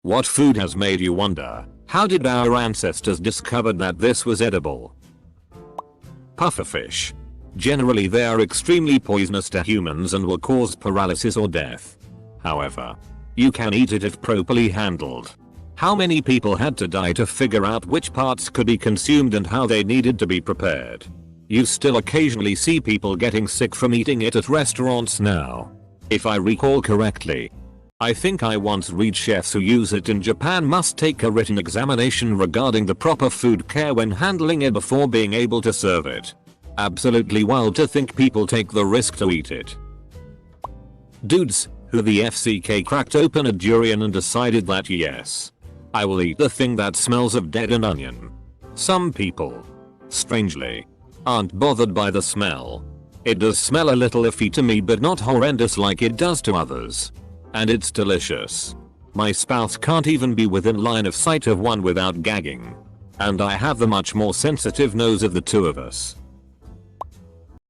What food has made you wonder, how did our ancestors discover that this was edible? Pufferfish. Generally they are extremely poisonous to humans and will cause paralysis or death. However, you can eat it if properly handled. How many people had to die to figure out which parts could be consumed and how they needed to be prepared? You still occasionally see people getting sick from eating it at restaurants now. If I recall correctly, I think I once read chefs who use it in Japan must take a written examination regarding the proper food care when handling it before being able to serve it. Absolutely wild to think people take the risk to eat it. Dudes, who the FCK cracked open a durian and decided that yes, I will eat the thing that smells of dead and onion. Some people, strangely, aren't bothered by the smell. It does smell a little iffy to me but not horrendous like it does to others. And it's delicious. My spouse can't even be within line of sight of one without gagging. And I have the much more sensitive nose of the two of us.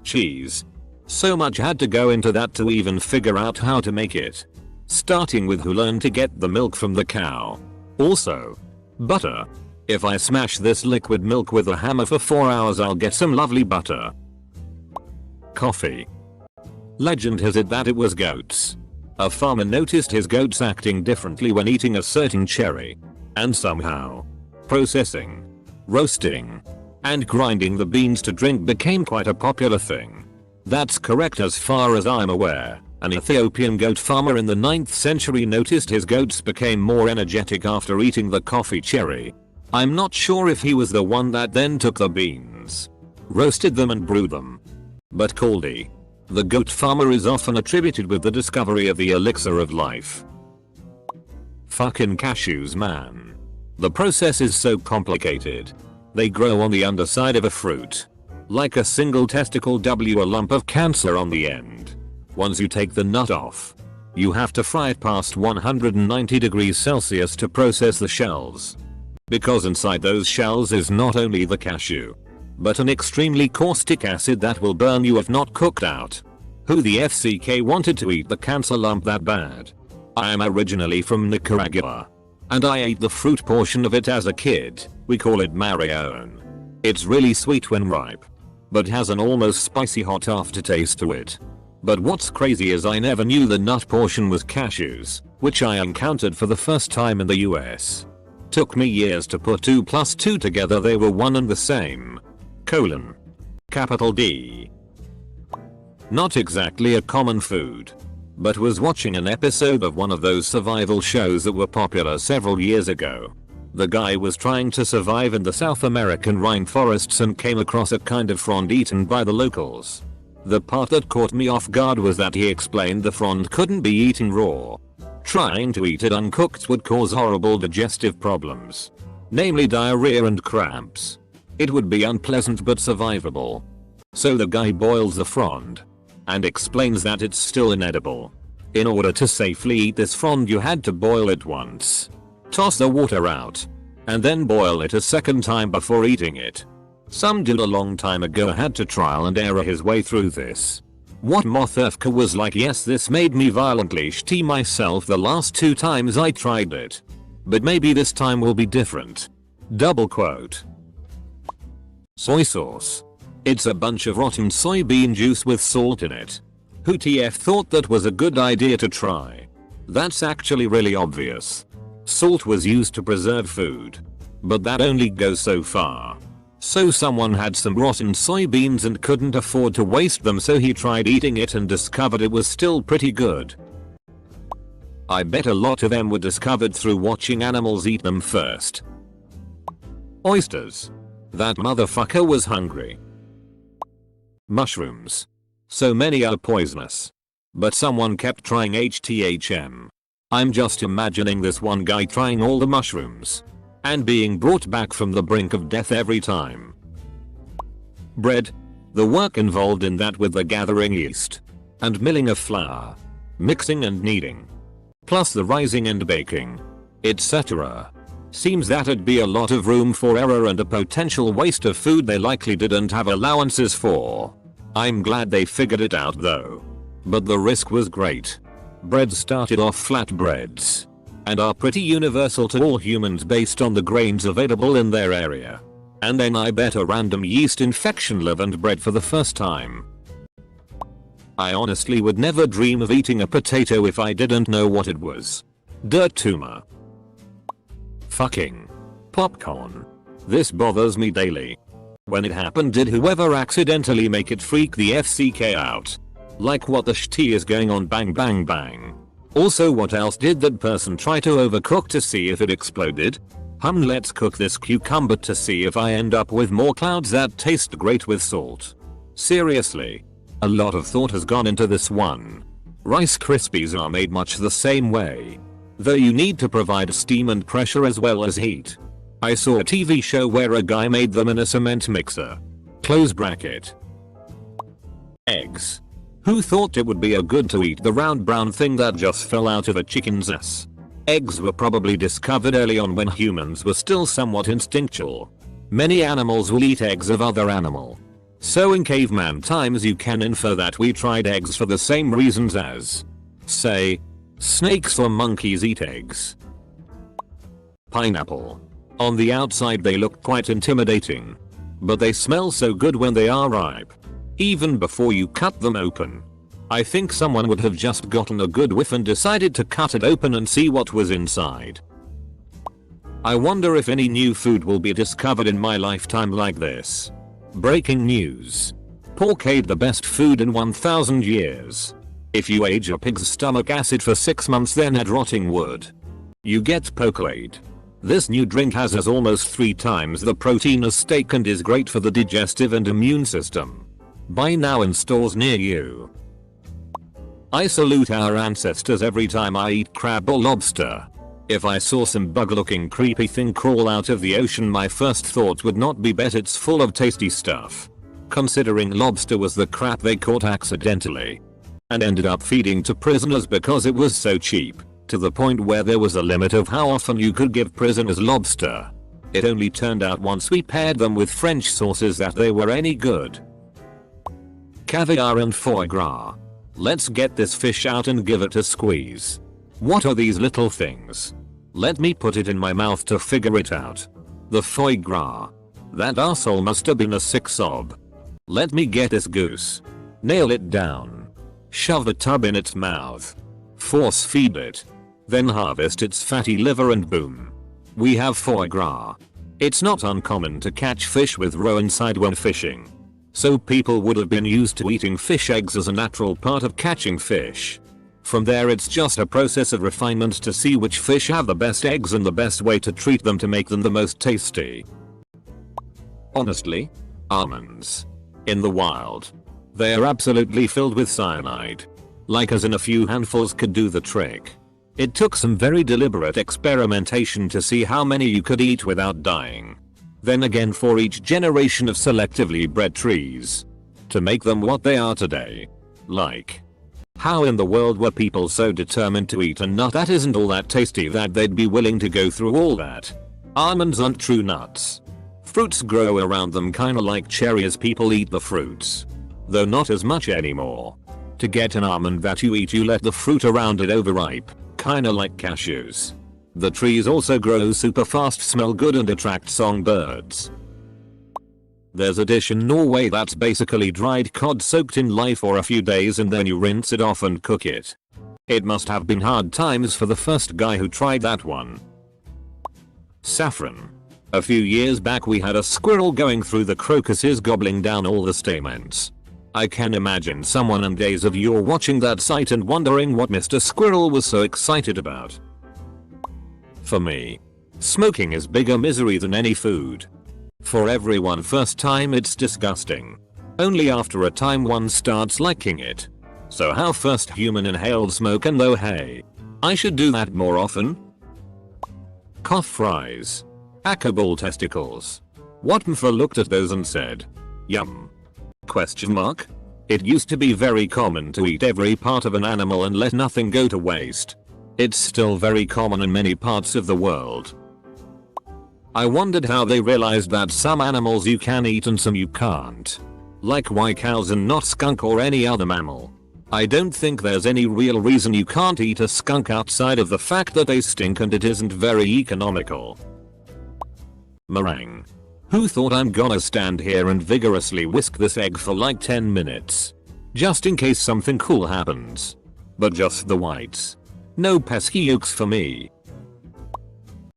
Cheese. So much had to go into that to even figure out how to make it. Starting with who learned to get the milk from the cow. Also, butter. If I smash this liquid milk with a hammer for 4 hours I'll get some lovely butter. Coffee. Legend has it that it was goats. A farmer noticed his goats acting differently when eating a certain cherry. And somehow, processing, roasting, and grinding the beans to drink became quite a popular thing. That's correct as far as I'm aware. An Ethiopian goat farmer in the 9th century noticed his goats became more energetic after eating the coffee cherry. I'm not sure if he was the one that then took the beans, roasted them and brewed them. But Caldy, the goat farmer, is often attributed with the discovery of the elixir of life. Fucking cashews, man. The process is so complicated. They grow on the underside of a fruit. Like a single testicle a lump of cancer on the end. Once you take the nut off, you have to fry it past 190 degrees Celsius to process the shells. Because inside those shells is not only the cashew, but an extremely caustic acid that will burn you if not cooked out. Who the FCK wanted to eat the cancer lump that bad? I am originally from Nicaragua. And I ate the fruit portion of it as a kid. We call it marion. It's really sweet when ripe, but has an almost spicy hot aftertaste to it. But what's crazy is I never knew the nut portion was cashews, which I encountered for the first time in the US. Took me years to put 2 plus 2 together, they were one and the same. Capital D. Not exactly a common food, but was watching an episode of one of those survival shows that were popular several years ago. The guy was trying to survive in the South American rainforests and came across a kind of frond eaten by the locals. The part that caught me off guard was that he explained the frond couldn't be eaten raw. Trying to eat it uncooked would cause horrible digestive problems, namely diarrhea and cramps. It would be unpleasant but survivable. So the guy boils the frond and explains that it's still inedible. In order to safely eat this frond you had to boil it once, toss the water out, and then boil it a second time before eating it. Some dude a long time ago had to trial and error his way through this. What Mothurfka was like, yes, this made me violently shitty myself the last 2 times I tried it. But maybe this time will be different. Double quote. Soy sauce. It's a bunch of rotten soybean juice with salt in it. Who TF thought that was a good idea to try? That's actually really obvious. Salt was used to preserve food, but that only goes so far. So someone had some rotten soybeans and couldn't afford to waste them, so he tried eating it and discovered it was still pretty good. I bet a lot of them were discovered through watching animals eat them first. Oysters. That motherfucker was hungry. Mushrooms. So many are poisonous, but someone kept trying HTHM. I'm just imagining this one guy trying all the mushrooms and being brought back from the brink of death every time. Bread. The work involved in that with the gathering yeast and milling of flour, mixing and kneading, plus the rising and baking, etc. Seems that'd be a lot of room for error and a potential waste of food they likely didn't have allowances for. I'm glad they figured it out though. But the risk was great. Bread started off flat breads, and are pretty universal to all humans based on the grains available in their area. And then I bet a random yeast infection live and bred for the first time. I honestly would never dream of eating a potato if I didn't know what it was. Dirt tumor. Fucking popcorn. This bothers me daily. When it happened, did whoever accidentally make it freak the FCK out? Like, what the shit is going on? Bang bang bang. Also, what else did that person try to overcook to see if it exploded? Let's cook this cucumber to see if I end up with more clouds that taste great with salt. Seriously. A lot of thought has gone into this one. Rice Krispies are made much the same way, though you need to provide steam and pressure as well as heat. I saw a TV show where a guy made them in a cement mixer. Close bracket. Eggs. Who thought it would be a good to eat the round brown thing that just fell out of a chicken's ass? Eggs were probably discovered early on when humans were still somewhat instinctual. Many animals will eat eggs of other animal. So in caveman times you can infer that we tried eggs for the same reasons as, say, snakes or monkeys eat eggs. Pineapple. On the outside they look quite intimidating, but they smell so good when they are ripe. Even before you cut them open. I think someone would have just gotten a good whiff and decided to cut it open and see what was inside. I wonder if any new food will be discovered in my lifetime like this. Breaking news. Pork ate the best food in 1000 years. If you age a pig's stomach acid for 6 months then add rotting wood, you get Pokeade. This new drink has as almost 3 times the protein as steak and is great for the digestive and immune system. Buy now in stores near you. I salute our ancestors every time I eat crab or lobster. If I saw some bug looking creepy thing crawl out of the ocean, my first thought would not be bet it's full of tasty stuff. Considering lobster was the crap they caught accidentally and ended up feeding to prisoners because it was so cheap, to the point where there was a limit of how often you could give prisoners lobster. It only turned out once we paired them with French sauces that they were any good. Caviar and foie gras. Let's get this fish out and give it a squeeze. What are these little things? Let me put it in my mouth to figure it out. The foie gras. That arsehole must have been a sick sob. Let me get this goose. Nail it down. Shove a tub in its mouth. Force feed it. Then harvest its fatty liver and boom. We have foie gras. It's not uncommon to catch fish with roe inside when fishing. So people would have been used to eating fish eggs as a natural part of catching fish. From there it's just a process of refinement to see which fish have the best eggs and the best way to treat them to make them the most tasty. Honestly, almonds. In the wild, they are absolutely filled with cyanide. Like as in a few handfuls could do the trick. It took some very deliberate experimentation to see how many you could eat without dying. Then again for each generation of selectively bred trees. To make them what they are today. Like, how in the world were people so determined to eat a nut that isn't all that tasty that they'd be willing to go through all that? Almonds aren't true nuts. Fruits grow around them kinda like cherries, people eat the fruits. Though not as much anymore. To get an almond that you eat you let the fruit around it overripe, kinda like cashews. The trees also grow super fast, smell good and attract songbirds. There's a dish in Norway that's basically dried cod soaked in lye for a few days and then you rinse it off and cook it. It must have been hard times for the first guy who tried that one. Saffron. A few years back we had a squirrel going through the crocuses gobbling down all the stamens. I can imagine someone in days of yore watching that sight and wondering what Mr. Squirrel was so excited about. For me, smoking is bigger misery than any food. For everyone first time it's disgusting. Only after a time one starts liking it. So how first human inhaled smoke, and though hey, I should do that more often. Cough fries. Akaball testicles. Watmfa looked at those and said, yum. Question mark? It used to be very common to eat every part of an animal and let nothing go to waste. It's still very common in many parts of the world. I wondered how they realized that some animals you can eat and some you can't. Like why cows and not skunk or any other mammal. I don't think there's any real reason you can't eat a skunk outside of the fact that they stink and it isn't very economical. Meringue. Who thought I'm gonna stand here and vigorously whisk this egg for like 10 minutes? Just in case something cool happens. But just the whites. No pesky yolks for me.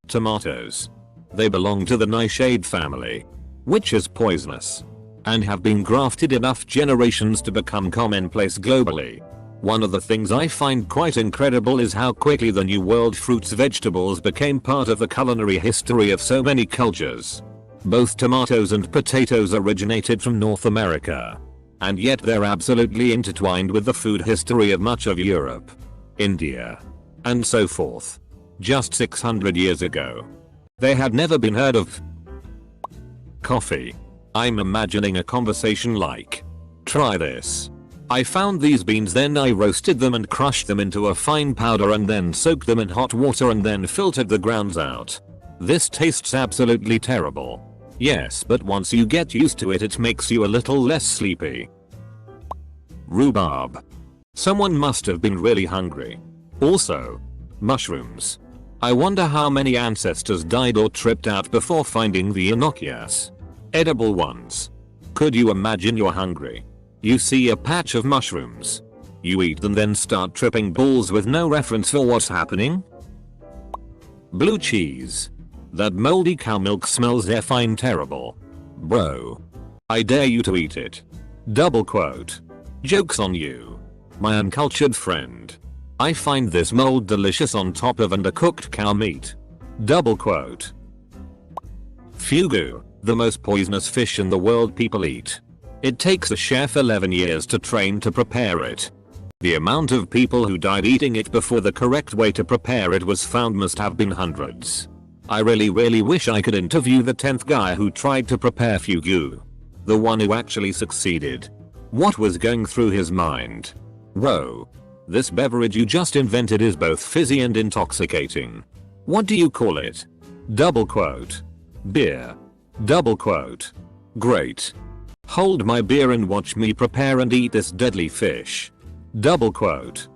Tomatoes. They belong to the nightshade family, which is poisonous, and have been grafted enough generations to become commonplace globally. One of the things I find quite incredible is how quickly the New World fruits vegetables became part of the culinary history of so many cultures. Both tomatoes and potatoes originated from North America, and yet they're absolutely intertwined with the food history of much of Europe, India, and so forth. Just 600 years ago, they had never been heard of. Coffee. I'm imagining a conversation like, try this. I found these beans, then I roasted them and crushed them into a fine powder and then soaked them in hot water and then filtered the grounds out. This tastes absolutely terrible. Yes, but once you get used to it, it makes you a little less sleepy. Rhubarb. Someone must have been really hungry. Also, mushrooms. I wonder how many ancestors died or tripped out before finding the innocuous, edible ones. Could you imagine you're hungry? You see a patch of mushrooms. You eat them, then start tripping balls with no reference for what's happening? Blue cheese. That moldy cow milk smells effing terrible. Bro. I dare you to eat it. Double quote. Joke's on you, my uncultured friend. I find this mold delicious on top of undercooked cow meat. Double quote. Fugu. The most poisonous fish in the world people eat. It takes a chef 11 years to train to prepare it. The amount of people who died eating it before the correct way to prepare it was found must have been hundreds. I really wish I could interview the 10th guy who tried to prepare fugu. The one who actually succeeded. What was going through his mind? Whoa. This beverage you just invented is both fizzy and intoxicating. What do you call it? Double quote. Beer. Double quote. Great. Hold my beer and watch me prepare and eat this deadly fish. Double quote.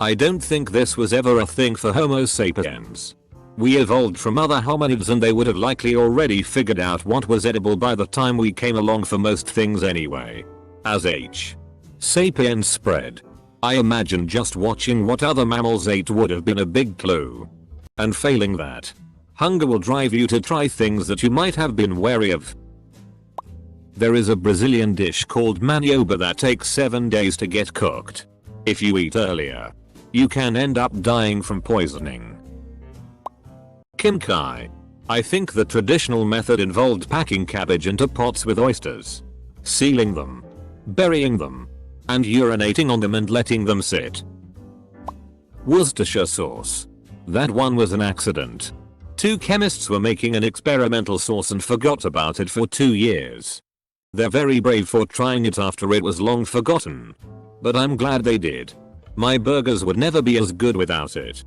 I don't think this was ever a thing for Homo sapiens. We evolved from other hominids and they would have likely already figured out what was edible by the time we came along for most things anyway. As H. sapiens spread, I imagine just watching what other mammals ate would have been a big clue. And failing that, hunger will drive you to try things that you might have been wary of. There is a Brazilian dish called manioba that takes 7 days to get cooked. If you eat earlier, you can end up dying from poisoning. Kimchi. I think the traditional method involved packing cabbage into pots with oysters, sealing them, burying them, and urinating on them and letting them sit. Worcestershire sauce. That one was an accident. 2 chemists were making an experimental sauce and forgot about it for 2 years. They're very brave for trying it after it was long forgotten. But I'm glad they did. My burgers would never be as good without it.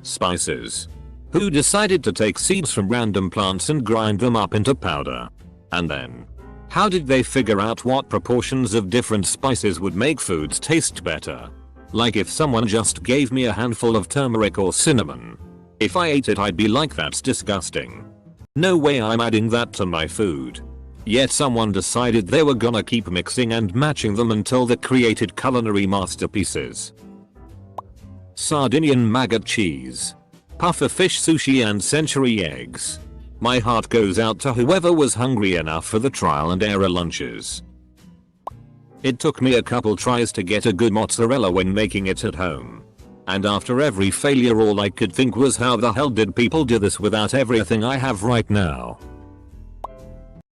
Spices. Who decided to take seeds from random plants and grind them up into powder? And then, how did they figure out what proportions of different spices would make foods taste better? Like if someone just gave me a handful of turmeric or cinnamon. If I ate it, I'd be like, that's disgusting. No way I'm adding that to my food. Yet someone decided they were gonna keep mixing and matching them until they created culinary masterpieces. Sardinian maggot cheese, pufferfish sushi and century eggs. My heart goes out to whoever was hungry enough for the trial and error lunches. It took me a couple tries to get a good mozzarella when making it at home. And after every failure all I could think was, how the hell did people do this without everything I have right now?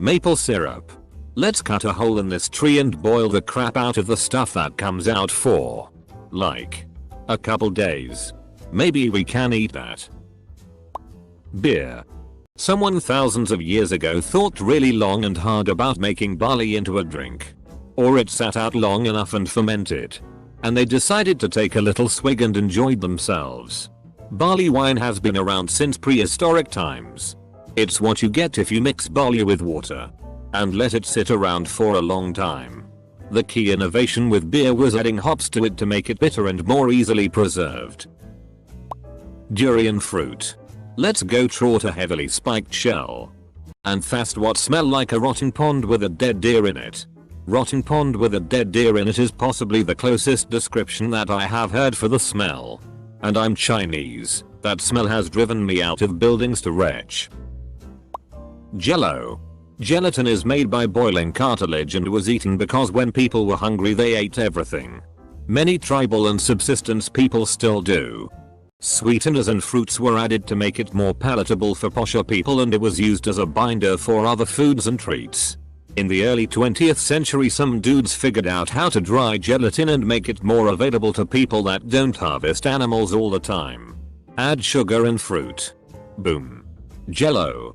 Maple syrup. Let's cut a hole in this tree and boil the crap out of the stuff that comes out for, like, a couple days. Maybe we can eat that. Beer. Someone thousands of years ago thought really long and hard about making barley into a drink. Or it sat out long enough and fermented. And they decided to take a little swig and enjoyed themselves. Barley wine has been around since prehistoric times. It's what you get if you mix barley with water and let it sit around for a long time. The key innovation with beer was adding hops to it to make it bitter and more easily preserved. Durian fruit. Let's go trot a heavily spiked shell. And fast what smell like a rotting pond with a dead deer in it. Rotting pond with a dead deer in it is possibly the closest description that I have heard for the smell. And I'm Chinese, that smell has driven me out of buildings to retch. Jello. Gelatin is made by boiling cartilage and was eaten because when people were hungry they ate everything. Many tribal and subsistence people still do. Sweeteners and fruits were added to make it more palatable for posher people, and it was used as a binder for other foods and treats. In the early 20th century some dudes figured out how to dry gelatin and make it more available to people that don't harvest animals all the time. Add sugar and fruit. Boom. Jello.